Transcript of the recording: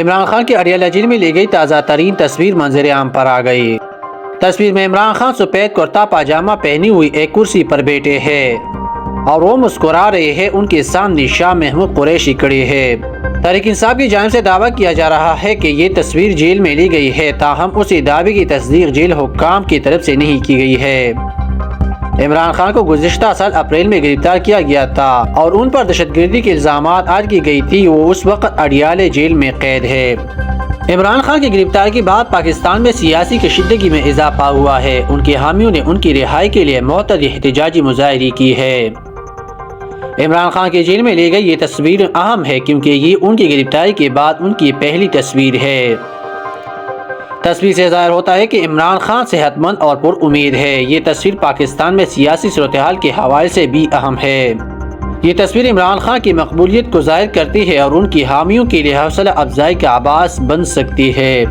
عمران خان کی اڈیالہ جیل میں لی گئی تازہ ترین تصویر منظر عام پر آ گئی۔ تصویر میں عمران خان سفید کرتا پاجامہ پہنی ہوئی ایک کرسی پر بیٹھے ہیں اور وہ مسکرا رہے ہیں۔ ان کے سامنے شاہ محمود قریشی کھڑے ہیں۔ تحریک انصاف کی جانب سے دعویٰ کیا جا رہا ہے کہ یہ تصویر جیل میں لی گئی ہے، تاہم اسی دعوے کی تصدیق جیل حکام کی طرف سے نہیں کی گئی ہے۔ عمران خان کو گزشتہ سال اپریل میں گرفتار کیا گیا تھا اور ان پر دہشت گردی کے الزامات عائد کی گئی تھی۔ وہ اس وقت اڈیالہ جیل میں قید ہے۔ عمران خان کی گرفتاری کے بعد پاکستان میں سیاسی کشیدگی میں اضافہ ہوا ہے۔ ان کے حامیوں نے ان کی رہائی کے لیے معتدل احتجاجی مظاہرے کی ہے۔ عمران خان کے جیل میں لی گئی یہ تصویر اہم ہے کیونکہ یہ ان کی گرفتاری کے بعد ان کی پہلی تصویر ہے۔ تصویر سے ظاہر ہوتا ہے کہ عمران خان صحت مند اور پر امید ہے۔ یہ تصویر پاکستان میں سیاسی صورتحال کے حوالے سے بھی اہم ہے۔ یہ تصویر عمران خان کی مقبولیت کو ظاہر کرتی ہے اور ان کی حامیوں کے لیے حوصلہ افزائی کا باعث بن سکتی ہے۔